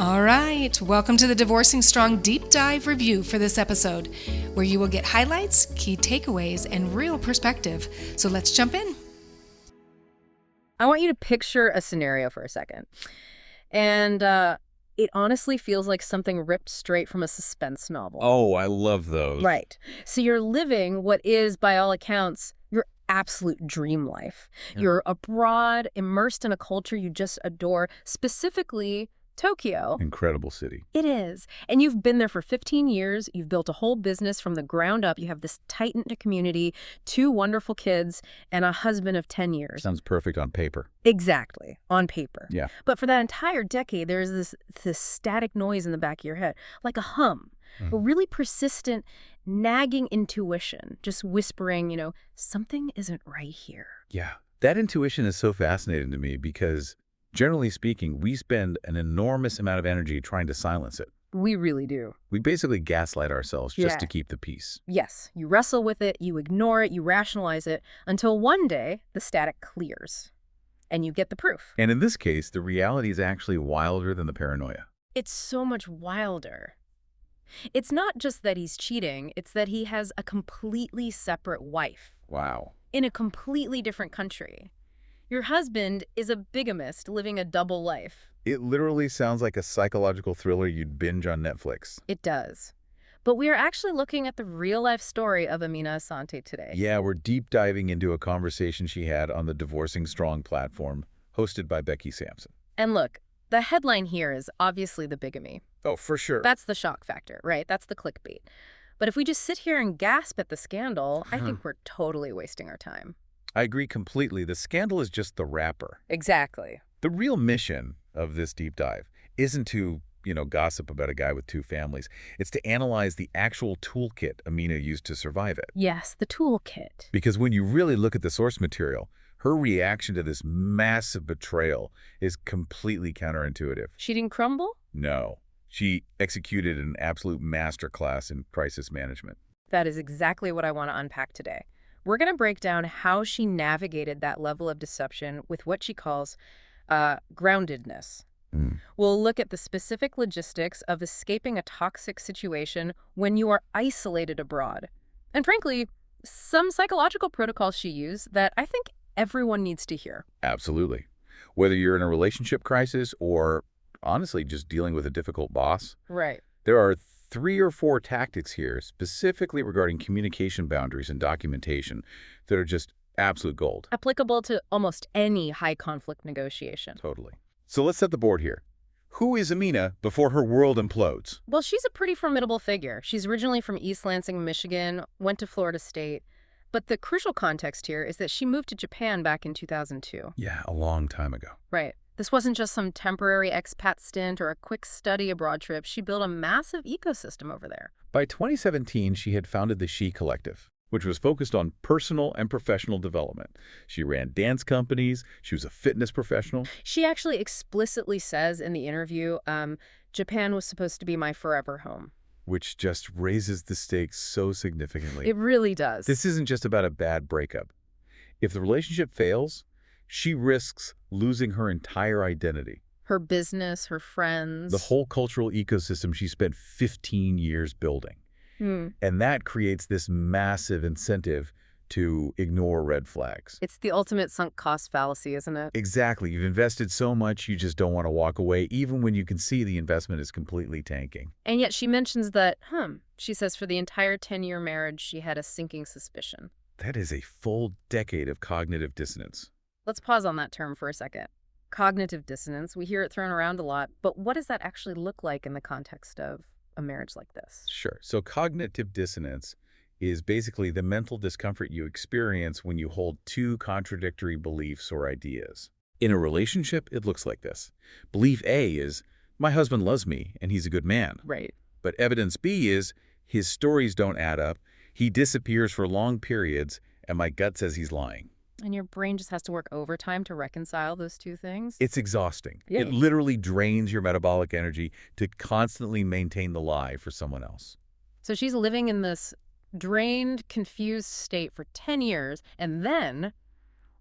All right, welcome to the Divorcing Strong Deep Dive review for this episode, where you will get highlights, key takeaways, and real perspective. So let's jump in. I want you to picture a scenario for a second. And it honestly feels like something ripped straight from a suspense novel. Oh, I love those. Right. So you're living what is, by all accounts, your absolute dream life. Yeah. You're abroad, immersed in a culture you just adore, specifically Tokyo. Incredible city. It is. And you've been there for 15 years. You've built a whole business from the ground up. You have this tight-knit community, 2 wonderful kids, and a husband of 10 years. Sounds perfect on paper. Exactly. On paper. Yeah. But for that entire decade, there's this static noise in the back of your head, like a hum, a really persistent, nagging intuition, just whispering, something isn't right here. Yeah. That intuition is so fascinating to me because, generally speaking, we spend an enormous amount of energy trying to silence it. We really do. We basically gaslight ourselves just to keep the peace. Yes. You wrestle with it, you ignore it, you rationalize it, until one day the static clears. And you get the proof. And in this case, the reality is actually wilder than the paranoia. It's so much wilder. It's not just that he's cheating, it's that he has a completely separate wife. Wow. In a completely different country. Your husband is a bigamist living a double life. It literally sounds like a psychological thriller you'd binge on Netflix. It does. But we are actually looking at the real-life story of Ameena Asante today. Yeah, we're deep diving into a conversation she had on the Divorcing Strong platform, hosted by Becky Sampson. And look, the headline here is obviously the bigamy. Oh, for sure. That's the shock factor, right? That's the clickbait. But if we just sit here and gasp at the scandal, I think we're totally wasting our time. I agree completely. The scandal is just the wrapper. Exactly. The real mission of this deep dive isn't to, gossip about a guy with 2 families. It's to analyze the actual toolkit Ameena used to survive it. Yes, the toolkit. Because when you really look at the source material, her reaction to this massive betrayal is completely counterintuitive. She didn't crumble? No. She executed an absolute masterclass in crisis management. That is exactly what I want to unpack today. We're going to break down how she navigated that level of deception with what she calls groundedness. We'll look at the specific logistics of escaping a toxic situation when you are isolated abroad. And frankly, some psychological protocols she used that I think everyone needs to hear. Absolutely. Whether you're in a relationship crisis or, honestly, just dealing with a difficult boss. Right. There are 3 or 4 tactics here, specifically regarding communication boundaries and documentation, that are just absolute gold. Applicable to almost any high-conflict negotiation. Totally. So let's set the board here. Who is Ameena before her world implodes? Well, she's a pretty formidable figure. She's originally from East Lansing, Michigan, went to Florida State. But the crucial context here is that she moved to Japan back in 2002. Yeah, a long time ago. Right. This wasn't just some temporary expat stint or a quick study abroad trip. She built a massive ecosystem over there. By 2017, she had founded the She Collective, which was focused on personal and professional development. She ran dance companies. She was a fitness professional. She actually explicitly says in the interview, Japan was supposed to be my forever home. Which just raises the stakes so significantly. It really does. This isn't just about a bad breakup. If the relationship fails, she risks losing her entire identity. Her business, her friends. The whole cultural ecosystem she spent 15 years building. And that creates this massive incentive to ignore red flags. It's the ultimate sunk cost fallacy, isn't it? Exactly. You've invested so much, you just don't want to walk away, even when you can see the investment is completely tanking. And yet she mentions that, she says for the entire 10-year marriage, she had a sinking suspicion. That is a full decade of cognitive dissonance. Let's pause on that term for a second. Cognitive dissonance, we hear it thrown around a lot, but what does that actually look like in the context of a marriage like this? Sure. So cognitive dissonance is basically the mental discomfort you experience when you hold 2 contradictory beliefs or ideas. In a relationship, it looks like this. Belief A is, my husband loves me and he's a good man. Right. But evidence B is, his stories don't add up, he disappears for long periods, and my gut says he's lying. And your brain just has to work overtime to reconcile those 2 things? It's exhausting. Yeah. It literally drains your metabolic energy to constantly maintain the lie for someone else. So she's living in this drained, confused state for 10 years, and then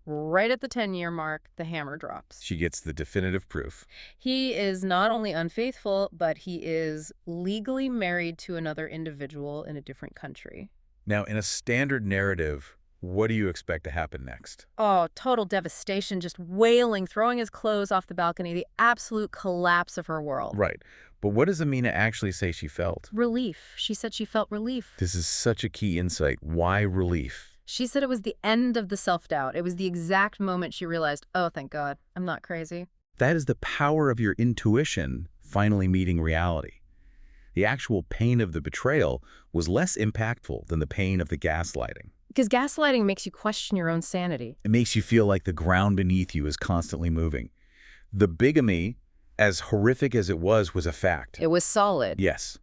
right at the 10-year mark, the hammer drops. She gets the definitive proof. He is not only unfaithful, but he is legally married to another individual in a different country. Now, in a standard narrative, what do you expect to happen next? Oh, total devastation, just wailing, throwing his clothes off the balcony, the absolute collapse of her world. Right. But what does Ameena actually say she felt? Relief. She said she felt relief. This is such a key insight. Why relief? She said it was the end of the self-doubt. It was the exact moment she realized, oh, thank God, I'm not crazy. That is the power of your intuition finally meeting reality. The actual pain of the betrayal was less impactful than the pain of the gaslighting. Because gaslighting makes you question your own sanity. It makes you feel like the ground beneath you is constantly moving. The bigamy, as horrific as it was a fact. It was solid. Yes.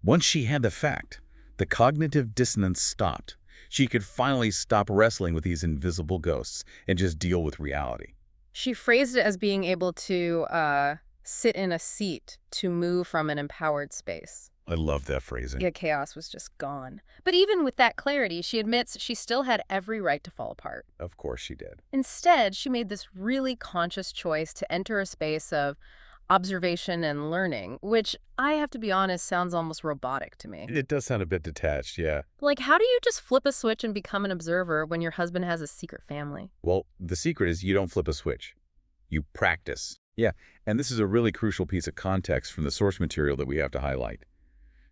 Once she had the fact, the cognitive dissonance stopped. She could finally stop wrestling with these invisible ghosts and just deal with reality. She phrased it as being able to sit in a seat to move from an empowered space. I love that phrasing. Yeah, chaos was just gone. But even with that clarity, she admits she still had every right to fall apart. Of course she did. Instead, she made this really conscious choice to enter a space of observation and learning, which, I have to be honest, sounds almost robotic to me. It does sound a bit detached, yeah. Like, how do you just flip a switch and become an observer when your husband has a secret family? Well, the secret is you don't flip a switch. You practice. Yeah, and this is a really crucial piece of context from the source material that we have to highlight.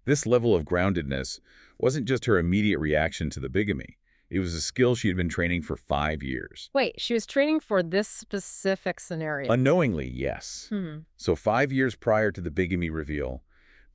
This level of groundedness wasn't just her immediate reaction to the bigamy. It was a skill she had been training for 5 years. Wait, she was training for this specific scenario? Unknowingly, yes. So 5 years prior to the bigamy reveal,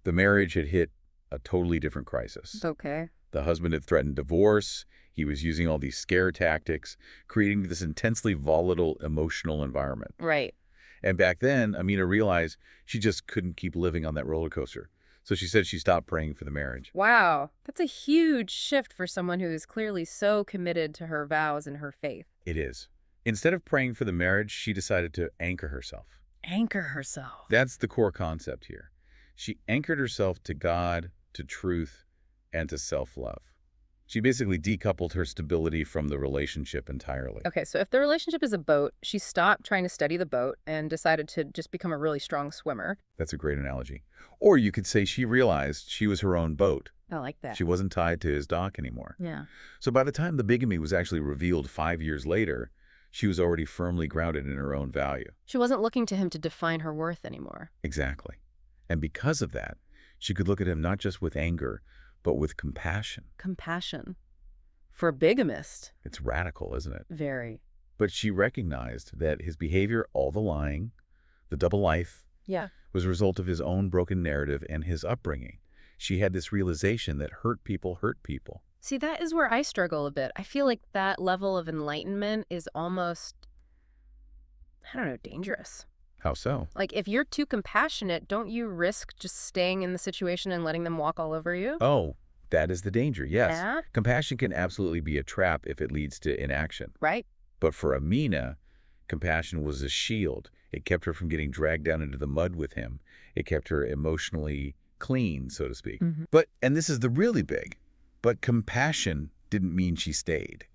the marriage had hit a totally different crisis. Okay. The husband had threatened divorce. He was using all these scare tactics, creating this intensely volatile emotional environment. Right. And back then, Ameena realized she just couldn't keep living on that roller coaster. So she said she stopped praying for the marriage. Wow. That's a huge shift for someone who is clearly so committed to her vows and her faith. It is. Instead of praying for the marriage, she decided to anchor herself. Anchor herself. That's the core concept here. She anchored herself to God, to truth, and to self-love. She basically decoupled her stability from the relationship entirely. Okay, so if the relationship is a boat, she stopped trying to study the boat and decided to just become a really strong swimmer. That's a great analogy. Or you could say she realized she was her own boat. I like that. She wasn't tied to his dock anymore. Yeah. So by the time the bigamy was actually revealed 5 years later, she was already firmly grounded in her own value. She wasn't looking to him to define her worth anymore. Exactly. And because of that, she could look at him not just with anger, but with compassion. Compassion. For a bigamist. It's radical, isn't it? Very. But she recognized that his behavior, all the lying, the double life, Yeah. was a result of his own broken narrative and his upbringing. She had this realization that hurt people hurt people. See, that is where I struggle a bit. I feel like that level of enlightenment is almost, I don't know, dangerous. How so? Like, if you're too compassionate, don't you risk just staying in the situation and letting them walk all over you? Oh, that is the danger, yes. Yeah? Compassion can absolutely be a trap if it leads to inaction. Right? But for Ameena, compassion was a shield. It kept her from getting dragged down into the mud with him. It kept her emotionally clean, so to speak. And this is the really big, but compassion didn't mean she stayed.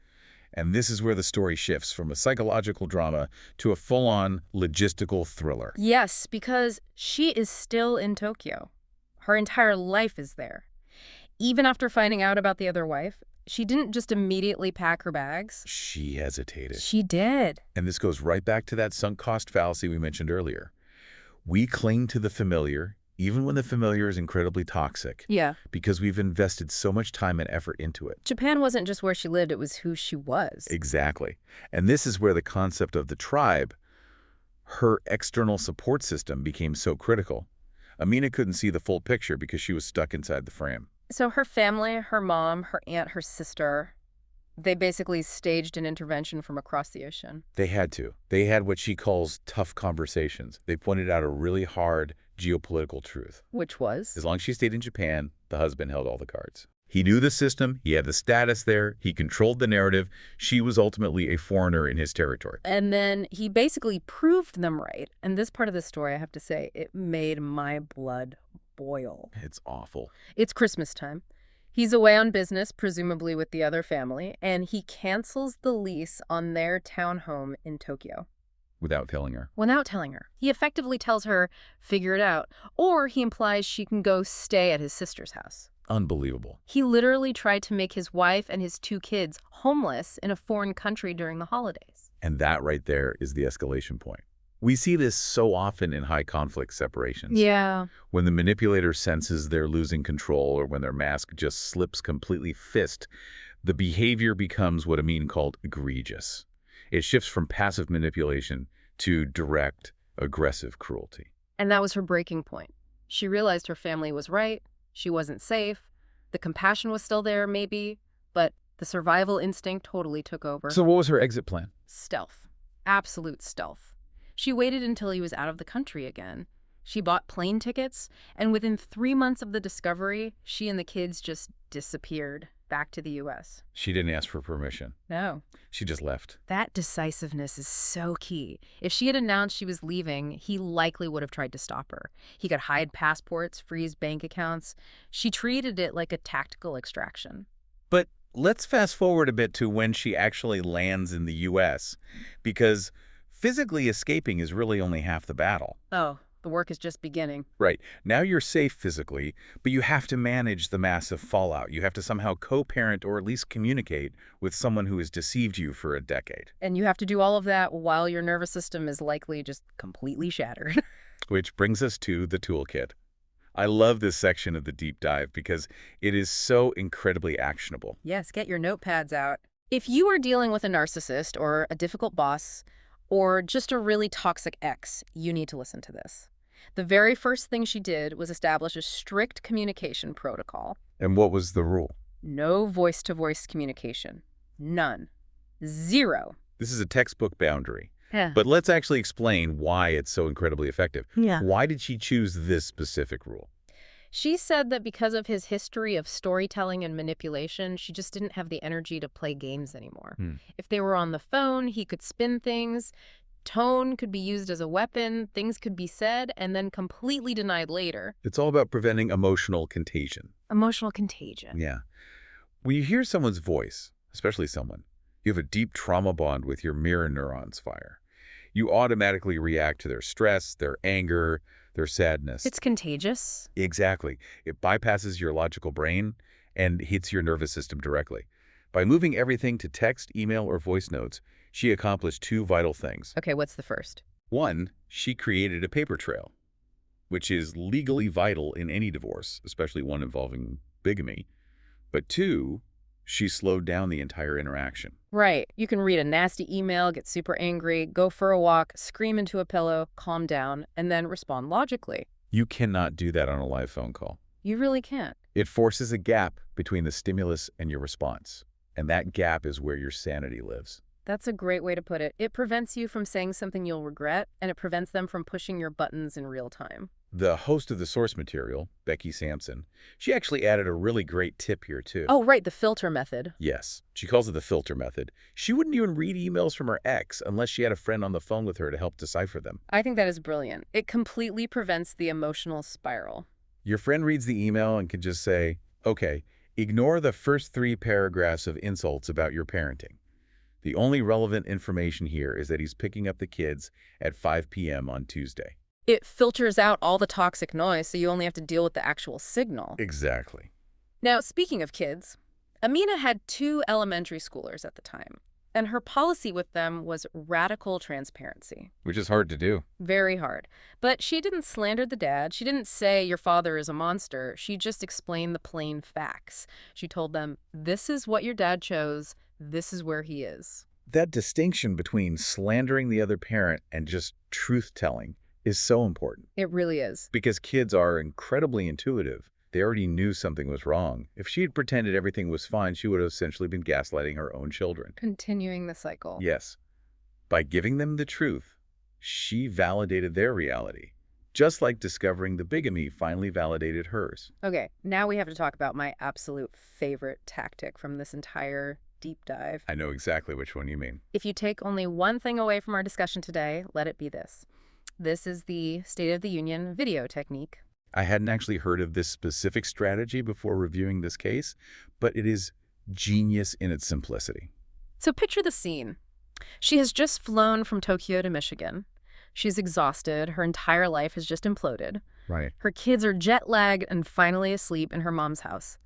And this is where the story shifts from a psychological drama to a full-on logistical thriller. Yes, because she is still in Tokyo. Her entire life is there. Even after finding out about the other wife, she didn't just immediately pack her bags. She hesitated. She did. And this goes right back to that sunk cost fallacy we mentioned earlier. We cling to the familiar, even when the familiar is incredibly toxic. Yeah. Because we've invested so much time and effort into it. Japan wasn't just where she lived, it was who she was. Exactly. And this is where the concept of the tribe, her external support system, became so critical. Ameena couldn't see the full picture because she was stuck inside the frame. So her family, her mom, her aunt, her sister, they basically staged an intervention from across the ocean. They had to. They had what she calls tough conversations. They pointed out a really hard geopolitical truth. Which was? As long as she stayed in Japan, the husband held all the cards. He knew the system. He had the status there. He controlled the narrative. She was ultimately a foreigner in his territory. And then he basically proved them right. And this part of the story, I have to say, it made my blood boil. It's awful. It's Christmas time. He's away on business, presumably with the other family, and he cancels the lease on their townhome in Tokyo. Without telling her. Without telling her. He effectively tells her, figure it out, or he implies she can go stay at his sister's house. Unbelievable. He literally tried to make his wife and his 2 kids homeless in a foreign country during the holidays. And that right there is the escalation point. We see this so often in high-conflict separations. Yeah. When the manipulator senses they're losing control or when their mask just slips completely fist, the behavior becomes what Ameena called egregious. It shifts from passive manipulation to direct, aggressive cruelty. And that was her breaking point. She realized her family was right. She wasn't safe. The compassion was still there, maybe, but the survival instinct totally took over. So what was her exit plan? Stealth. Absolute stealth. She waited until he was out of the country again. She bought plane tickets, and within 3 months of the discovery, she and the kids just disappeared back to the U.S. She didn't ask for permission. No. She just left. That decisiveness is so key. If she had announced she was leaving, he likely would have tried to stop her. He could hide passports, freeze bank accounts. She treated it like a tactical extraction. But let's fast forward a bit to when she actually lands in the U.S., because physically escaping is really only half the battle. Oh, the work is just beginning. Right. Now you're safe physically, but you have to manage the massive fallout. You have to somehow co-parent or at least communicate with someone who has deceived you for a decade. And you have to do all of that while your nervous system is likely just completely shattered. Which brings us to the toolkit. I love this section of the deep dive because it is so incredibly actionable. Yes, get your notepads out. If you are dealing with a narcissist or a difficult boss or just a really toxic ex, you need to listen to this. The very first thing she did was establish a strict communication protocol. And what was the rule? No voice-to-voice communication. None. 0. This is a textbook boundary. Yeah. But let's actually explain why it's so incredibly effective. Yeah. Why did she choose this specific rule? She said that because of his history of storytelling and manipulation, she just didn't have the energy to play games anymore. If they were on the phone, he could spin things. Tone could be used as a weapon. Things could be said and then completely denied later. It's all about preventing emotional contagion. Emotional contagion. Yeah. When you hear someone's voice, especially someone, you have a deep trauma bond with your mirror neurons fire. You automatically react to their stress, their anger, their sadness. It's contagious. Exactly. It bypasses your logical brain and hits your nervous system directly. By moving everything to text, email, or voice notes, she accomplished 2 vital things. Okay, what's the first? 1, she created a paper trail, which is legally vital in any divorce, especially one involving bigamy. But 2, she slowed down the entire interaction. Right. You can read a nasty email, get super angry, go for a walk, scream into a pillow, calm down, and then respond logically. You cannot do that on a live phone call. You really can't. It forces a gap between the stimulus and your response, and that gap is where your sanity lives. That's a great way to put it. It prevents you from saying something you'll regret, and it prevents them from pushing your buttons in real time. The host of the source material, Becky Sampson, she actually added a really great tip here, too. Oh, right, the filter method. Yes, she calls it the filter method. She wouldn't even read emails from her ex unless she had a friend on the phone with her to help decipher them. I think that is brilliant. It completely prevents the emotional spiral. Your friend reads the email and can just say, okay, ignore the first 3 paragraphs of insults about your parenting. The only relevant information here is that he's picking up the kids at 5 p.m. on Tuesday. It filters out all the toxic noise, so you only have to deal with the actual signal. Exactly. Now, speaking of kids, Ameena had 2 elementary schoolers at the time, and her policy with them was radical transparency. Which is hard to do. Very hard. But she didn't slander the dad. She didn't say, your father is a monster. She just explained the plain facts. She told them, this is what your dad chose. This is where he is. That distinction between slandering the other parent and just truth-telling is so important. It really is. Because kids are incredibly intuitive. They already knew something was wrong. If she had pretended everything was fine, she would have essentially been gaslighting her own children. Continuing the cycle. Yes. By giving them the truth, she validated their reality. Just like discovering the bigamy finally validated hers. Okay, now we have to talk about my absolute favorite tactic from this entire deep dive. I know exactly which one you mean. If you take only one thing away from our discussion today, let it be this. This is the State of the Union video technique. I hadn't actually heard of this specific strategy before reviewing this case, but it is genius in its simplicity. So picture the scene. She has just flown from Tokyo to Michigan. She's exhausted. Her entire life has just imploded. Right. Her kids are jet-lagged and finally asleep in her mom's house.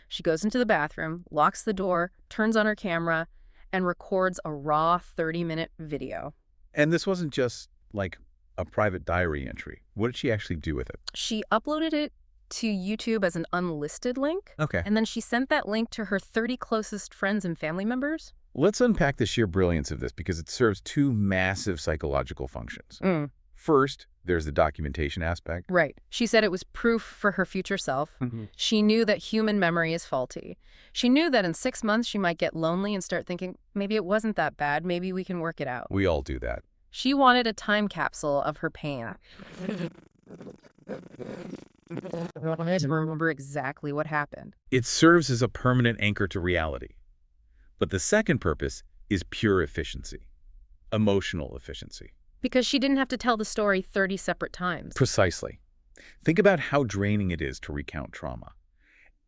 She goes into the bathroom, locks the door, turns on her camera, and records a raw 30-minute video. And this wasn't just like a private diary entry. What did she actually do with it? She uploaded it to YouTube as an unlisted link, Okay. and then she sent that link to her 30 closest friends and family members. Let's unpack the sheer brilliance of this because it serves two massive psychological functions. Mm. First, there's the documentation aspect. Right. She said it was proof for her future self. She knew that human memory is faulty. She knew that in 6 months she might get lonely and start thinking, maybe it wasn't that bad, maybe we can work it out. We all do that. She wanted a time capsule of her pain. I remember exactly what happened. It serves as a permanent anchor to reality. But the second purpose is pure efficiency, emotional efficiency. Because she didn't have to tell the story 30 separate times. Precisely. Think about how draining it is to recount trauma.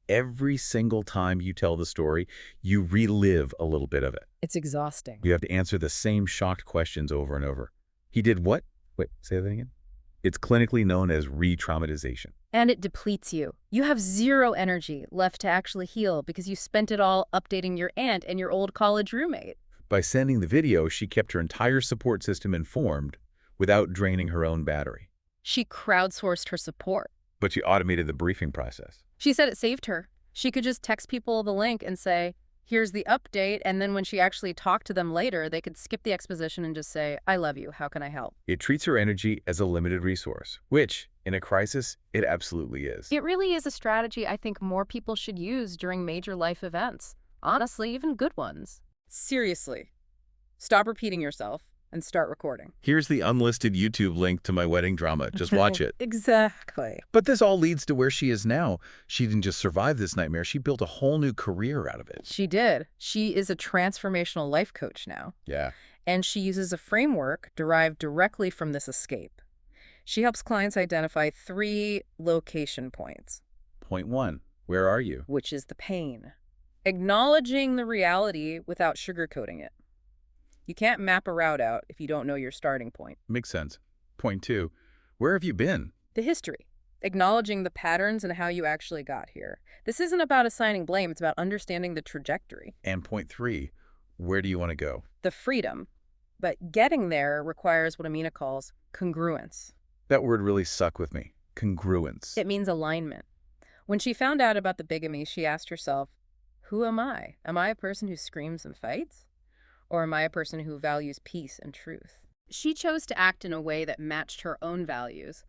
Every single time you tell the story, you relive a little bit of it. It's exhausting. You have to answer the same shocked questions over and over. He did what? Wait, say that again? It's clinically known as re-traumatization. And it depletes you. You have zero energy left to actually heal because you spent it all updating your aunt and your old college roommate. By sending the video, she kept her entire support system informed without draining her own battery. She crowdsourced her support. But she automated the briefing process. She said it saved her. She could just text people the link and say, here's the update, and then when she actually talked to them later, they could skip the exposition and just say, I love you, how can I help? It treats her energy as a limited resource, which, in a crisis, it absolutely is. It really is a strategy I think more people should use during major life events. Honestly, even good ones. Seriously, stop repeating yourself and start recording. Here's the unlisted YouTube link to my wedding drama. Just watch it. Exactly. But this all leads to where she is now. She didn't just survive this nightmare. She built a whole new career out of it. She did. She is a transformational life coach now. Yeah. And she uses a framework derived directly from this escape. She helps clients identify 3 location points. Point 1. Where are you? Which is the pain. Acknowledging the reality without sugarcoating it. You can't map a route out if you don't know your starting point. Makes sense. Point 2. Where have you been? The history. Acknowledging the patterns and how you actually got here. This isn't about assigning blame, it's about understanding the trajectory. And point 3. Where do you want to go? The freedom. But getting there requires what Ameena calls congruence. That word really stuck with me. Congruence. It means alignment. When she found out about the bigamy, she asked herself, who am I? Am I a person who screams and fights? Or am I a person who values peace and truth? She chose to act in a way that matched her own values,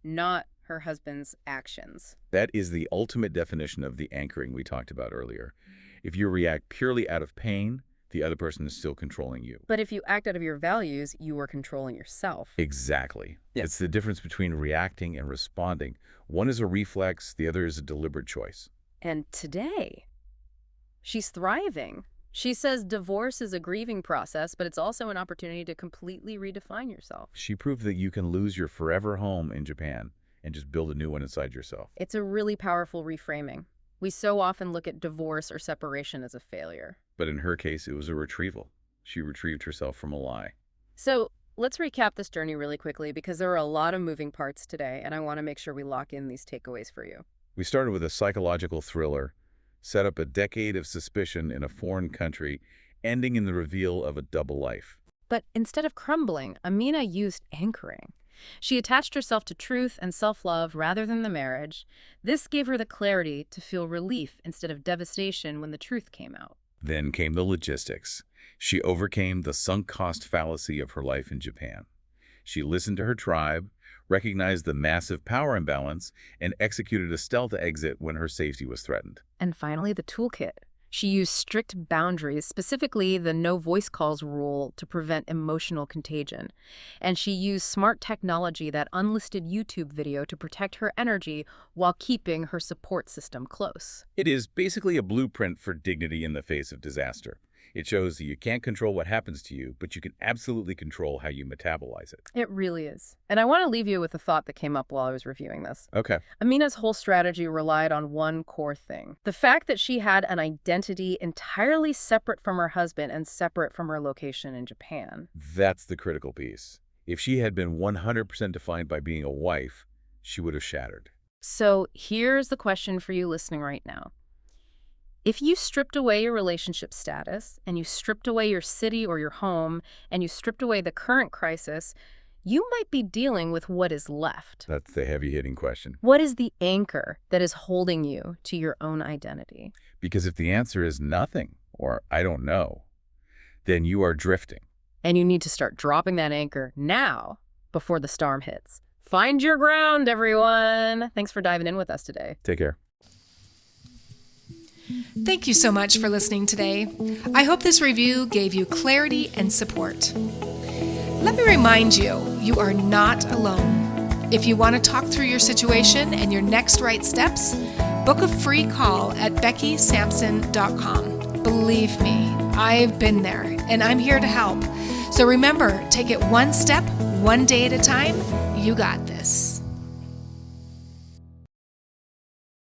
not her husband's actions. That is the ultimate definition of the anchoring we talked about earlier. If you react purely out of pain, the other person is still controlling you. But if you act out of your values, you are controlling yourself. Exactly. Yeah. It's the difference between reacting and responding. One is a reflex, the other is a deliberate choice. And today, she's thriving. She says divorce is a grieving process, but it's also an opportunity to completely redefine yourself. She proved that you can lose your forever home in Japan and just build a new one inside yourself. It's a really powerful reframing. We so often look at divorce or separation as a failure. But in her case, it was a retrieval. She retrieved herself from a lie. So let's recap this journey really quickly because there are a lot of moving parts today, and I want to make sure we lock in these takeaways for you. We started with a psychological thriller, set up a decade of suspicion in a foreign country, ending in the reveal of a double life. But instead of crumbling, Ameena used anchoring. She attached herself to truth and self-love rather than the marriage. This gave her the clarity to feel relief instead of devastation when the truth came out. Then came the logistics. She overcame the sunk cost fallacy of her life in Japan. She listened to her tribe, recognized the massive power imbalance, and executed a stealth exit when her safety was threatened. And finally, the toolkit. She used strict boundaries, specifically the no voice calls rule to prevent emotional contagion. And she used smart technology, that unlisted YouTube video, to protect her energy while keeping her support system close. It is basically a blueprint for dignity in the face of disaster. It shows that you can't control what happens to you, but you can absolutely control how you metabolize it. It really is. And I want to leave you with a thought that came up while I was reviewing this. Okay. Ameena's whole strategy relied on one core thing. The fact that she had an identity entirely separate from her husband and separate from her location in Japan. That's the critical piece. If she had been 100% defined by being a wife, she would have shattered. So here's the question for you listening right now. If you stripped away your relationship status, and you stripped away your city or your home, and you stripped away the current crisis, you might be dealing with what is left. That's the heavy-hitting question. What is the anchor that is holding you to your own identity? Because if the answer is nothing, or I don't know, then you are drifting. And you need to start dropping that anchor now before the storm hits. Find your ground, everyone. Thanks for diving in with us today. Take care. Thank you so much for listening today. I hope this review gave you clarity and support. Let me remind you, you are not alone. If you want to talk through your situation and your next right steps, book a free call at beckysampson.com. Believe me, I've been there, and I'm here to help. So remember, take it one step, one day at a time. You got this.